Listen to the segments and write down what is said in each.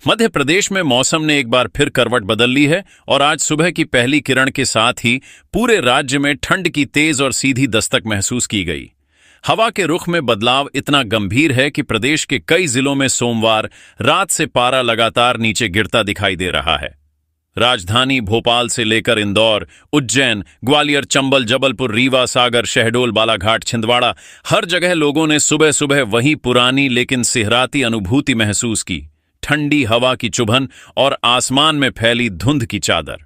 मध्य प्रदेश में मौसम ने एक बार फिर करवट बदल ली है और आज सुबह की पहली किरण के साथ ही पूरे राज्य में ठंड की तेज और सीधी दस्तक महसूस की गई। हवा के रुख में बदलाव इतना गंभीर है कि प्रदेश के कई जिलों में सोमवार रात से पारा लगातार नीचे गिरता दिखाई दे रहा है। राजधानी भोपाल से लेकर इंदौर, उज्जैन, ग्वालियर, चंबल, जबलपुर, रीवा, सागर, शहडोल, बालाघाट, छिंदवाड़ा, हर जगह लोगों ने सुबह सुबह वही पुरानी लेकिन सिहराती अनुभूति महसूस की, ठंडी हवा की चुभन और आसमान में फैली धुंध की चादर।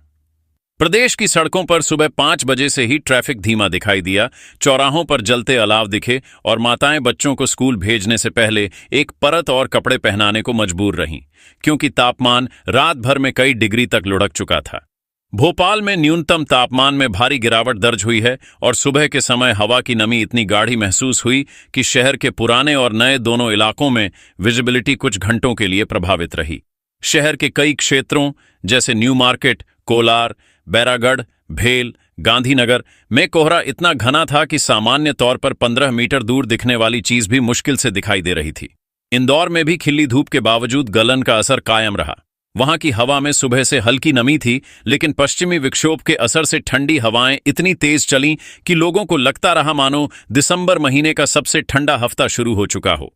प्रदेश की सड़कों पर सुबह 5 बजे से ही ट्रैफिक धीमा दिखाई दिया, चौराहों पर जलते अलाव दिखे और माताएं बच्चों को स्कूल भेजने से पहले एक परत और कपड़े पहनाने को मजबूर रहीं, क्योंकि तापमान रात भर में कई डिग्री तक लुढ़क चुका था। भोपाल में न्यूनतम तापमान में भारी गिरावट दर्ज हुई है और सुबह के समय हवा की नमी इतनी गाढ़ी महसूस हुई कि शहर के पुराने और नए दोनों इलाकों में विजिबिलिटी कुछ घंटों के लिए प्रभावित रही। शहर के कई क्षेत्रों जैसे न्यू मार्केट, कोलार, बैरागढ़, भेल, गांधीनगर में कोहरा इतना घना था कि सामान्य तौर पर 15 मीटर दूर दिखने वाली चीज भी मुश्किल से दिखाई दे रही थी। इंदौर में भी खिली धूप के बावजूद गलन का असर कायम रहा। वहां की हवा में सुबह से हल्की नमी थी, लेकिन पश्चिमी विक्षोभ के असर से ठंडी हवाएं इतनी तेज चलीं कि लोगों को लगता रहा मानो दिसंबर महीने का सबसे ठंडा हफ्ता शुरू हो चुका हो।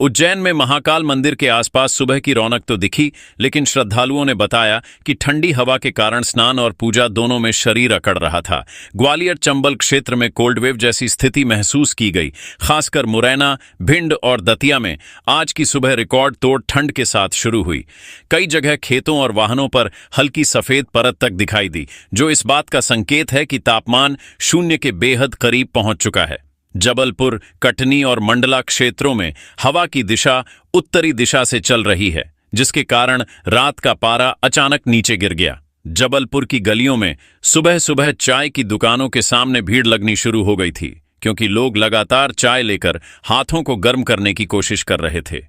उज्जैन में महाकाल मंदिर के आसपास सुबह की रौनक तो दिखी, लेकिन श्रद्धालुओं ने बताया कि ठंडी हवा के कारण स्नान और पूजा दोनों में शरीर अकड़ रहा था। ग्वालियर चंबल क्षेत्र में कोल्ड वेव जैसी स्थिति महसूस की गई। खासकर मुरैना, भिंड और दतिया में आज की सुबह रिकॉर्ड तोड़ ठंड के साथ शुरू हुई। कई जगह खेतों और वाहनों पर हल्की सफेद परत तक दिखाई दी, जो इस बात का संकेत है कि तापमान शून्य के बेहद करीब पहुंच चुका है। जबलपुर, कटनी और मंडला क्षेत्रों में हवा की दिशा उत्तरी दिशा से चल रही है, जिसके कारण रात का पारा अचानक नीचे गिर गया। जबलपुर की गलियों में सुबह सुबह चाय की दुकानों के सामने भीड़ लगनी शुरू हो गई थी, क्योंकि लोग लगातार चाय लेकर हाथों को गर्म करने की कोशिश कर रहे थे।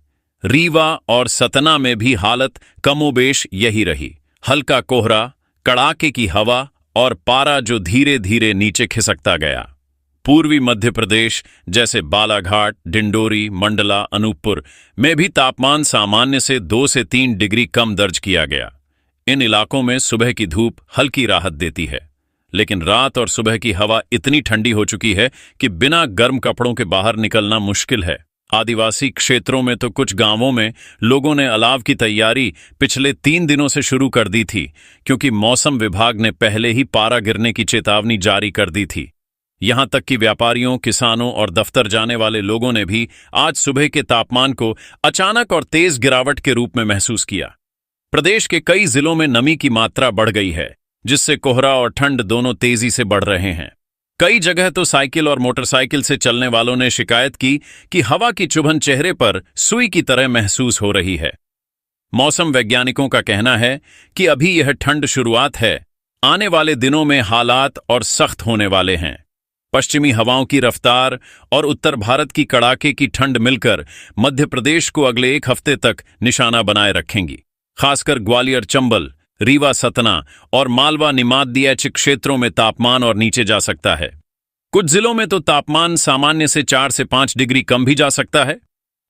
रीवा और सतना में भी हालत कमोबेश यही रही। हल्का कोहरा, कड़ाके की हवा और पारा जो धीरे धीरे नीचे खिसकता गया। पूर्वी मध्य प्रदेश जैसे बालाघाट, डिंडोरी, मंडला, अनूपपुर में भी तापमान सामान्य से 2 से 3 डिग्री कम दर्ज किया गया। इन इलाकों में सुबह की धूप हल्की राहत देती है, लेकिन रात और सुबह की हवा इतनी ठंडी हो चुकी है कि बिना गर्म कपड़ों के बाहर निकलना मुश्किल है। आदिवासी क्षेत्रों में तो कुछ गांवों में लोगों ने अलाव की तैयारी पिछले 3 दिनों से शुरू कर दी थी, क्योंकि मौसम विभाग ने पहले ही पारा गिरने की चेतावनी जारी कर दी थी। यहां तक कि व्यापारियों, किसानों और दफ्तर जाने वाले लोगों ने भी आज सुबह के तापमान को अचानक और तेज गिरावट के रूप में महसूस किया। प्रदेश के कई जिलों में नमी की मात्रा बढ़ गई है, जिससे कोहरा और ठंड दोनों तेजी से बढ़ रहे हैं। कई जगह तो साइकिल और मोटरसाइकिल से चलने वालों ने शिकायत की कि हवा की चुभन चेहरे पर सुई की तरह महसूस हो रही है। मौसम वैज्ञानिकों का कहना है कि अभी यह ठंड शुरुआत है, आने वाले दिनों में हालात और सख्त होने वाले हैं। पश्चिमी हवाओं की रफ्तार और उत्तर भारत की कड़ाके की ठंड मिलकर मध्य प्रदेश को अगले 1 हफ्ते तक निशाना बनाए रखेंगी। खासकर ग्वालियर, चंबल, रीवा, सतना और मालवा, निमाड़ क्षेत्रों में तापमान और नीचे जा सकता है। कुछ जिलों में तो तापमान सामान्य से 4 से 5 डिग्री कम भी जा सकता है।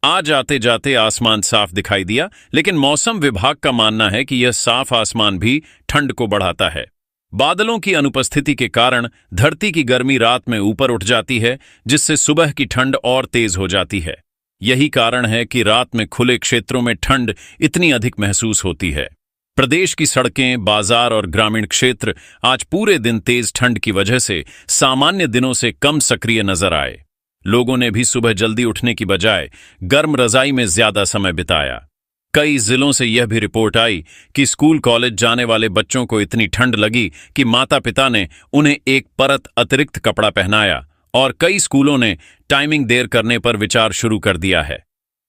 आज आते जाते आसमान साफ दिखाई दिया, लेकिन मौसम विभाग का मानना है कि यह साफ आसमान भी ठंड को बढ़ाता है। बादलों की अनुपस्थिति के कारण धरती की गर्मी रात में ऊपर उठ जाती है, जिससे सुबह की ठंड और तेज हो जाती है। यही कारण है कि रात में खुले क्षेत्रों में ठंड इतनी अधिक महसूस होती है। प्रदेश की सड़कें, बाजार और ग्रामीण क्षेत्र आज पूरे दिन तेज ठंड की वजह से सामान्य दिनों से कम सक्रिय नजर आए। लोगों ने भी सुबह जल्दी उठने की बजाय गर्म रजाई में ज्यादा समय बिताया। कई जिलों से यह भी रिपोर्ट आई कि स्कूल कॉलेज जाने वाले बच्चों को इतनी ठंड लगी कि माता पिता ने उन्हें एक परत अतिरिक्त कपड़ा पहनाया और कई स्कूलों ने टाइमिंग देर करने पर विचार शुरू कर दिया है।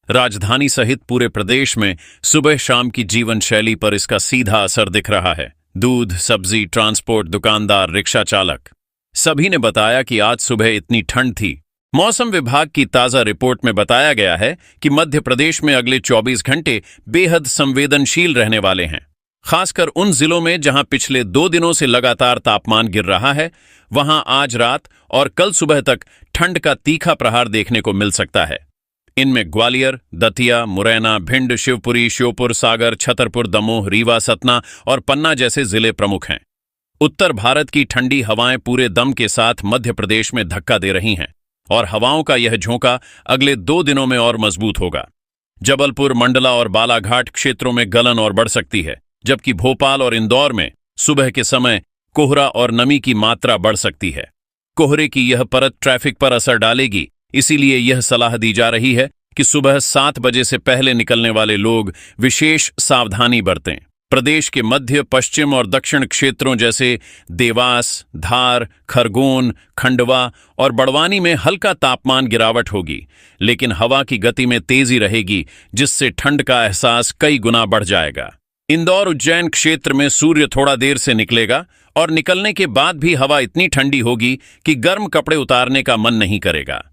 राजधानी सहित पूरे प्रदेश में सुबह शाम की जीवन शैली पर इसका सीधा असर दिख रहा है। दूध, सब्जी, ट्रांसपोर्ट, दुकानदार, रिक्शा चालक सभी ने बताया कि आज सुबह इतनी ठंड थी। मौसम विभाग की ताजा रिपोर्ट में बताया गया है कि मध्य प्रदेश में अगले 24 घंटे बेहद संवेदनशील रहने वाले हैं। खासकर उन जिलों में जहां पिछले 2 दिनों से लगातार तापमान गिर रहा है, वहां आज रात और कल सुबह तक ठंड का तीखा प्रहार देखने को मिल सकता है। इनमें ग्वालियर, दतिया, मुरैना, भिंड, शिवपुरी, श्योपुर, सागर, छतरपुर, दमोह, रीवा, सतना और पन्ना जैसे जिले प्रमुख हैं। उत्तर भारत की ठंडी हवाएं पूरे दम के साथ मध्य प्रदेश में धक्का दे रही हैं और हवाओं का यह झोंका अगले 2 दिनों में और मजबूत होगा। जबलपुर, मंडला और बालाघाट क्षेत्रों में गलन और बढ़ सकती है, जबकि भोपाल और इंदौर में सुबह के समय कोहरा और नमी की मात्रा बढ़ सकती है। कोहरे की यह परत ट्रैफिक पर असर डालेगी, इसीलिए यह सलाह दी जा रही है कि सुबह 7 बजे से पहले निकलने वाले लोग विशेष सावधानी बरतें। प्रदेश के मध्य, पश्चिम और दक्षिण क्षेत्रों जैसे देवास, धार, खरगोन, खंडवा और बड़वानी में हल्का तापमान गिरावट होगी, लेकिन हवा की गति में तेजी रहेगी, जिससे ठंड का एहसास कई गुना बढ़ जाएगा। इंदौर, उज्जैन क्षेत्र में सूर्य थोड़ा देर से निकलेगा और निकलने के बाद भी हवा इतनी ठंडी होगी कि गर्म कपड़े उतारने का मन नहीं करेगा।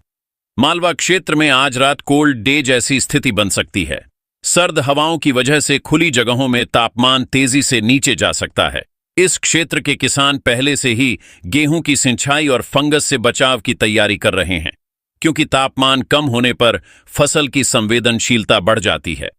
मालवा क्षेत्र में आज रात कोल्ड डे जैसी स्थिति बन सकती है। सर्द हवाओं की वजह से खुली जगहों में तापमान तेजी से नीचे जा सकता है। इस क्षेत्र के किसान पहले से ही गेहूं की सिंचाई और फंगस से बचाव की तैयारी कर रहे हैं, क्योंकि तापमान कम होने पर फसल की संवेदनशीलता बढ़ जाती है।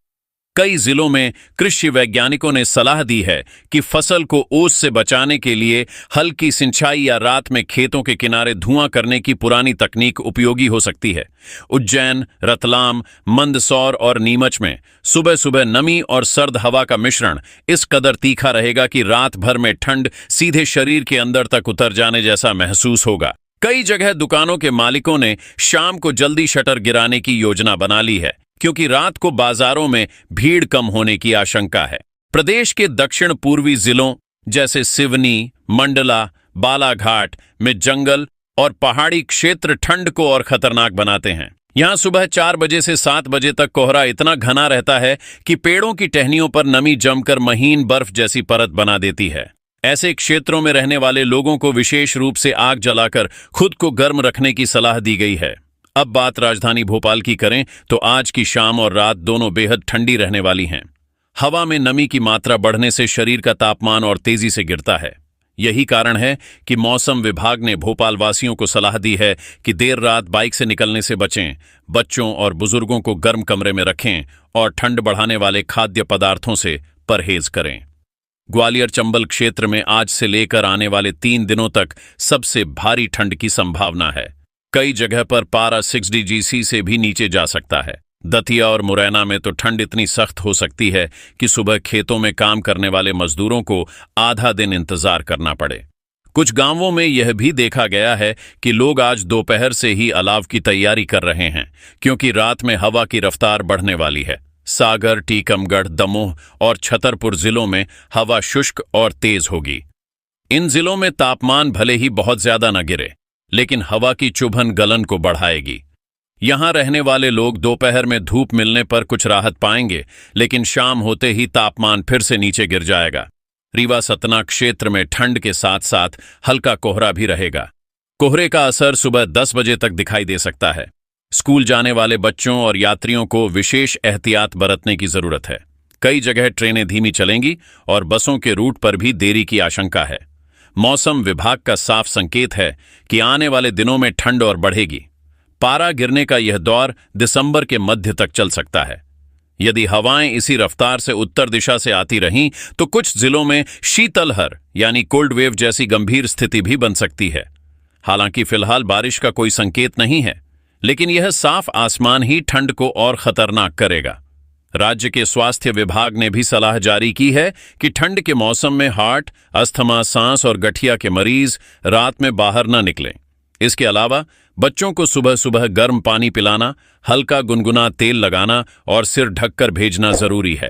कई जिलों में कृषि वैज्ञानिकों ने सलाह दी है कि फसल को ओस से बचाने के लिए हल्की सिंचाई या रात में खेतों के किनारे धुआं करने की पुरानी तकनीक उपयोगी हो सकती है। उज्जैन, रतलाम, मंदसौर और नीमच में सुबह सुबह नमी और सर्द हवा का मिश्रण इस कदर तीखा रहेगा कि रात भर में ठंड सीधे शरीर के अंदर तक उतर जाने जैसा महसूस होगा। कई जगह दुकानों के मालिकों ने शाम को जल्दी शटर गिराने की योजना बना ली है, क्योंकि रात को बाजारों में भीड़ कम होने की आशंका है। प्रदेश के दक्षिण पूर्वी जिलों जैसे सिवनी, मंडला, बालाघाट में जंगल और पहाड़ी क्षेत्र ठंड को और खतरनाक बनाते हैं। यहां सुबह 4 बजे से 7 बजे तक कोहरा इतना घना रहता है कि पेड़ों की टहनियों पर नमी जमकर महीन बर्फ जैसी परत बना देती है। ऐसे क्षेत्रों में रहने वाले लोगों को विशेष रूप से आग जलाकर खुद को गर्म रखने की सलाह दी गई है। अब बात राजधानी भोपाल की करें तो आज की शाम और रात दोनों बेहद ठंडी रहने वाली हैं। हवा में नमी की मात्रा बढ़ने से शरीर का तापमान और तेजी से गिरता है। यही कारण है कि मौसम विभाग ने भोपाल वासियों को सलाह दी है कि देर रात बाइक से निकलने से बचें, बच्चों और बुजुर्गों को गर्म कमरे में रखें और ठंड बढ़ाने वाले खाद्य पदार्थों से परहेज करें। ग्वालियर चंबल क्षेत्र में आज से लेकर आने वाले 3 दिनों तक सबसे भारी ठंड की संभावना है। कई जगह पर पारा 6 डिग्री से भी नीचे जा सकता है। दतिया और मुरैना में तो ठंड इतनी सख्त हो सकती है कि सुबह खेतों में काम करने वाले मजदूरों को आधा दिन इंतजार करना पड़े। कुछ गांवों में यह भी देखा गया है कि लोग आज दोपहर से ही अलाव की तैयारी कर रहे हैं, क्योंकि रात में हवा की रफ्तार बढ़ने वाली है। सागर, टीकमगढ़, दमोह और छतरपुर जिलों में हवा शुष्क और तेज होगी। इन जिलों में तापमान भले ही बहुत ज्यादा न गिरे, लेकिन हवा की चुभन गलन को बढ़ाएगी। यहां रहने वाले लोग दोपहर में धूप मिलने पर कुछ राहत पाएंगे, लेकिन शाम होते ही तापमान फिर से नीचे गिर जाएगा। रीवा, सतना क्षेत्र में ठंड के साथ साथ हल्का कोहरा भी रहेगा। कोहरे का असर सुबह 10 बजे तक दिखाई दे सकता है। स्कूल जाने वाले बच्चों और यात्रियों को विशेष एहतियात बरतने की जरूरत है। कई जगह ट्रेनें धीमी चलेंगी और बसों के रूट पर भी देरी की आशंका है। मौसम विभाग का साफ संकेत है कि आने वाले दिनों में ठंड और बढ़ेगी। पारा गिरने का यह दौर दिसंबर के मध्य तक चल सकता है। यदि हवाएं इसी रफ्तार से उत्तर दिशा से आती रहीं तो कुछ जिलों में शीतलहर यानी कोल्ड वेव जैसी गंभीर स्थिति भी बन सकती है। हालांकि फिलहाल बारिश का कोई संकेत नहीं है, लेकिन यह साफ आसमान ही ठंड को और खतरनाक करेगा। राज्य के स्वास्थ्य विभाग ने भी सलाह जारी की है कि ठंड के मौसम में हार्ट, अस्थमा, सांस और गठिया के मरीज रात में बाहर न निकलें। इसके अलावा बच्चों को सुबह सुबह गर्म पानी पिलाना, हल्का गुनगुना तेल लगाना और सिर ढककर भेजना जरूरी है।